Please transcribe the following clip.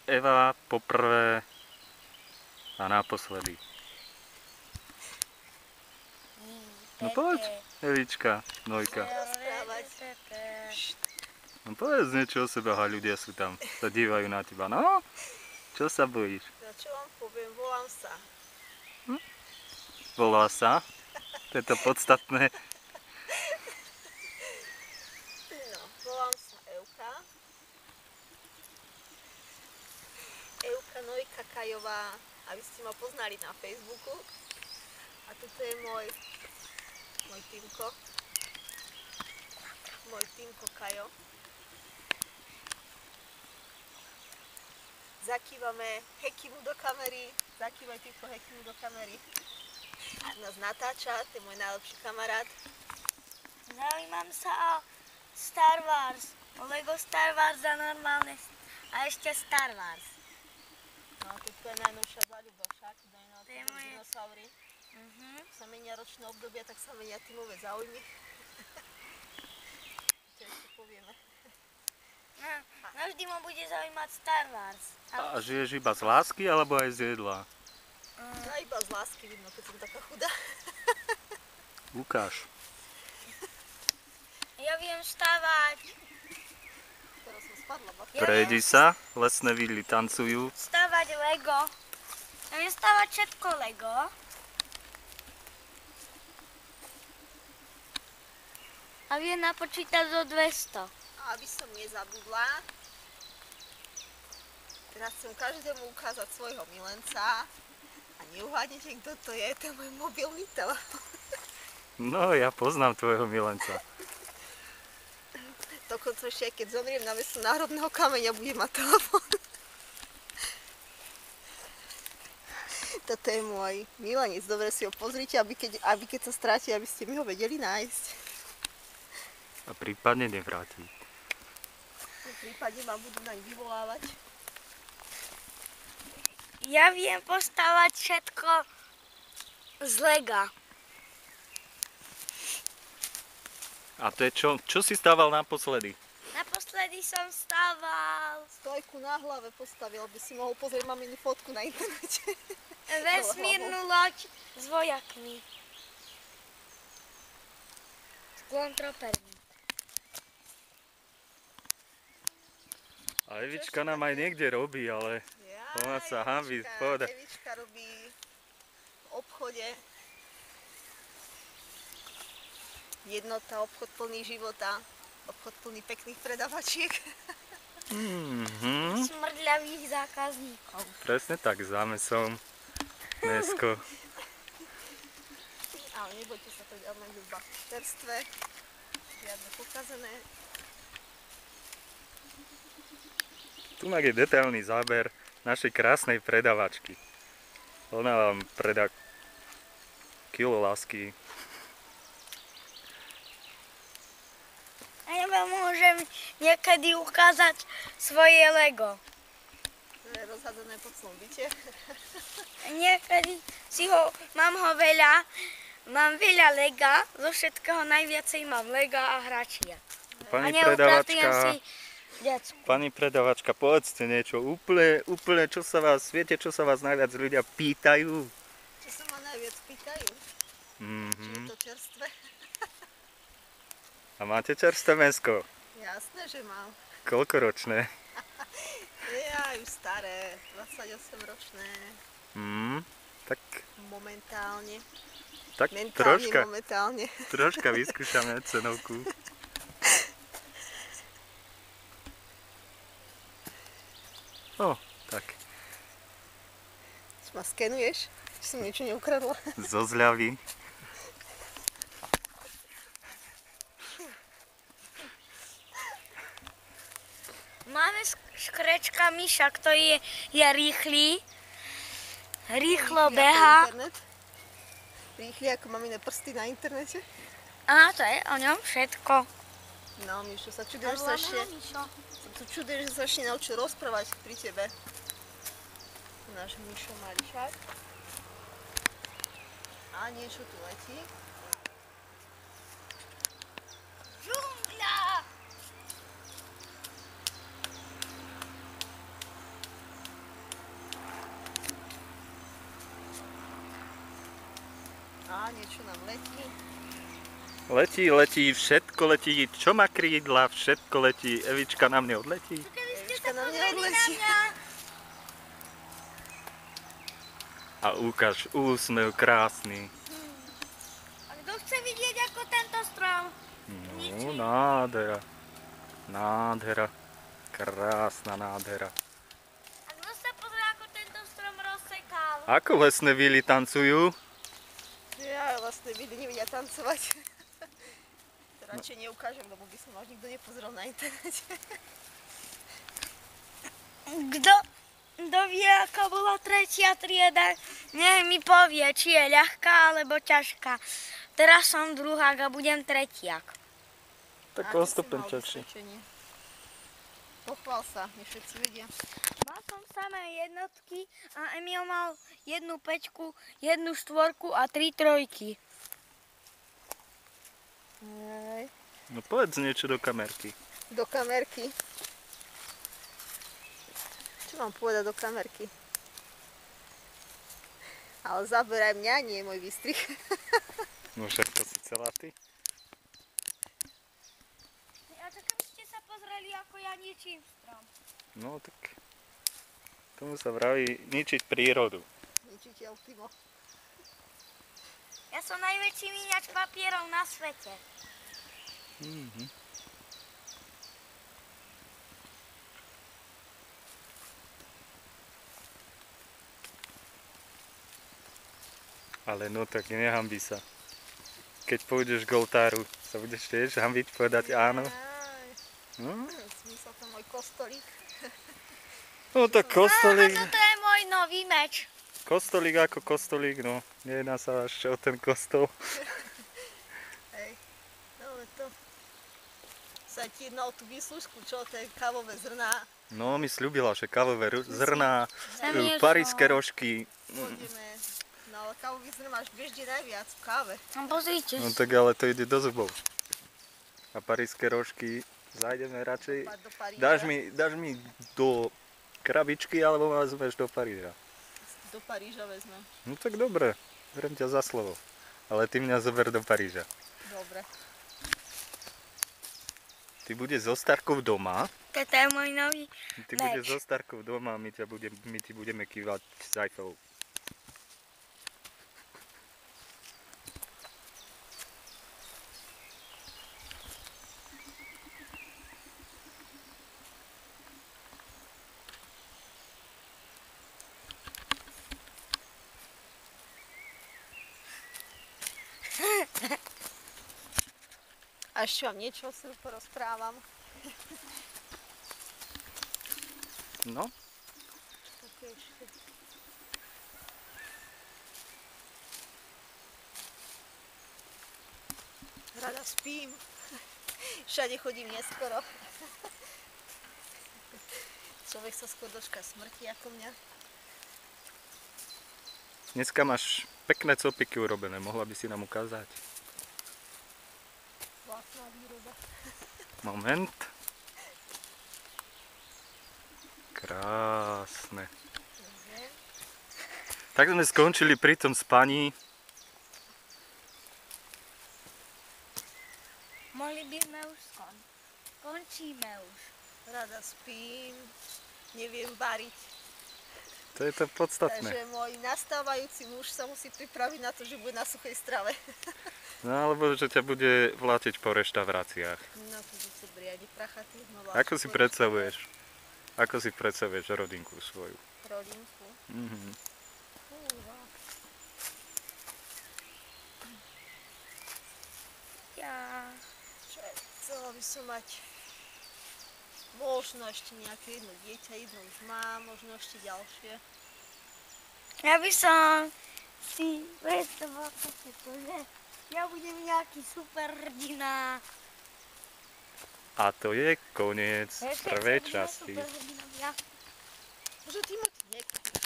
Eva poprvé a naposledy. No povedz, Evička, Nojka. No povedz niečo o sebe, a ľudia sú tam, sa dívajú na teba. No, čo sa bojíš? No čo vám poviem, volám sa. Volá sa? To je to podstatné. No, volám sa Evka. Evka Nojka Kajová, aby ste ma poznali na Facebooku. A toto je môj Týmko. Môj Týmko Kajo. Zakývame, heky mu do kamery. Zakývaj Týmko, heky mu do kamery. Nás natáča, to je môj najlepší kamarát. Zaujímam sa o Star Wars, o Lego Star Wars a normálne a ešte Star Wars. No, to je tvoja najnovšia záľuba však, dinosaury. Sa menia ročné obdobia, tak sa menia tímové záujmy. Čo ešte povieme? No vždy ma bude zaujímať Star Wars. A žiješ iba z lásky, alebo aj z jedla? Ja iba z lásky vidno, keď som taká chudá. Ukáž. Ja viem stavať. Teraz som spadla, babka. Prejdi sa, lesné vidly tancujú. Stavať Lego. Ja viem stavať všetko Lego. A viem napočítať do 200. A aby som nezabudla, teraz chcem každému ukázať svojho milenca. A neuhádnete, kto to je môj mobilný telefón. No, ja poznám tvojho milenca. Dokonca ešte aj keď zomriem na miesto národného kameňa, budem mať telefón. Toto je môj milenec, dobre si ho pozrite, aby keď sa stráti, aby ste mi ho vedeli nájsť. A prípadne nevráti. V prípade ma budú naň vyvolávať. Ja viem postavať všetko z Lega. A to je čo? Čo si stával naposledy? Naposledy som stával Stojku na hlave postavil, aby si mohol pozrieť maminu fotku na internete. vesmírnu loď s vojakmi. S kontropermi. A Evička nám aj niekde robí, ale ona sa hanbí povedať. Evička robí v obchode. Jednota, obchod plný života. Obchod plný pekných predavačiek. Smrdľavých zákazníkov. Presne tak, zámesom. Dnesko. Ale nebojte sa, to ďalej iba čerstvé. Žiadne pokazené. Tu je detailný záber našej krásnej predavačky. Ona vám predá kilo lásky. A ja vám môžem niekedy ukázať svoje Lego. To je rozhádzané po celom byte. Niekedy mám ho veľa. Mám veľa Lega, zo všetkého najviacej mám Lega a hračia. Pani a neupratujem predavačka, si decku. pani predavačka, povedzte niečo úplne, viete, čo sa vás najviac ľudia pýtajú? Čo sa ma najviac pýtajú? Či je to čerstvé? A máte čerstvé mäsko? Jasné, že mám. Koľkoročné? Ja už staré, 28 ročné. Tak Momentálne. troška, Momentálne. troška vyskúšame cenovku. O, tak. Či ma skenuješ? Či som niečo neukradla? Zo zľavy. Máme škrečka Miša, ktorý je rýchly. Rýchlo beha. Rýchly ako mamine prsty na internete. A to je o ňom všetko. No, Mišo, sa čudujem, že sa ešte naučil rozprávať pri tebe. Náš Mišo Marišák. A niečo tu letí. Džungľa! niečo nám letí. Letí, všetko letí. Čo má krídla, všetko letí. Evička na mne odletí. Keby ste Evička sa na mňa pozreli na odletí. mňa. A ukáž úsmev krásny. A kto chce vidieť ako tento strom? No, nádhera. Nádhera. Krásna nádhera. A kto sa pozrie ako tento strom rozsekal? Ako lesné vily tancujú? Ja vlastne vily nevedia tancovať. To radšej neukážem, lebo by som až nikto nepozrel na internete. Kto vie, aká bola tretia trieda, nech mi povie, či je ľahká alebo ťažká. Teraz som druhák a budem tretiak. Tak Aké o si stupeň mal ťažšie. vysvedčenie? Pochvál sa, nech všetci vedia. Mal som samé jednotky a Emil mal 1 5, 1 4 a 3 trojky. Aj, No povedz niečo do kamerky. do kamerky. Čo mám povedať do kamerky? Ale zaberaj mňa, nie je môj výstrih. No však to si celá ty. A tak aby ste sa pozreli, ako ja ničím strom. No tak tomu sa vraví ničiť prírodu. Ničiteľ Timo. Ja som najväčší míňač papierov na svete. Ale no tak nehanbi sa. Keď pôjdeš k oltáru, sa budeš tiež hanbiť povedať áno? Aj, No, zmysel to môj kostolík. no tak A kostolík, toto je môj nový meč. kostolík ako kostolík, no. Nejedná sa ešte o ten kostol. Hej, no ale to sa ti jedná o tú výslužku, čo? To je kávové zrná. No, mi sľubila, že kávové zrná, Zamiešala. parížské rožky. Pôjdeme, no ale kávových zrn máš bežne najviac v káve. No pozrite. No tak ale to ide do zubov. A parížské rožky zájdeme radšej. Do Paríža. Dáš mi do krabičky, alebo ma vezmeš do Paríža. Do Paríža vezmem. No tak dobre, berem ťa za slovo. Ale ty mňa zober do Paríža. Dobre. Ty budeš so Starkou doma. Toto je môj nový Ty meč. budeš so Starkou doma a my ti budeme kývať s Eiffelou. A ešte vám niečo o sebe porozprávam. No, Také ešte. Rada spím. Všade chodím neskoro. Človek sa skôr dočká smrti ako mňa. dneska máš pekné copiky urobené, mohla by si nám ukázať. Vlastná výroba. Moment. Krásne. Tak sme skončili pri tom spaní. Mohli by sme už končíme už. Rada spím, neviem variť. To je to podstatné. Takže môj nastávajúci muž sa musí pripraviť na to, že bude na suchej strave. No alebo že ťa bude vlátiť po reštauráciách. No to zase briadi prachatý. No, Ako si predstavuješ? Ako si predstavuješ rodinku svoju? Rodinku. Mhm. Fúha. Ja. Chcela by som mať možno ešte nejaké jedno dieťa, jedno už mám, možno ešte ďalšie. Ja by som si predstavoval takéto, že ja budem nejaký super hrdina. A to je koniec Ešte prvej som časti. super hrdinovia. Že ty ma nechceš.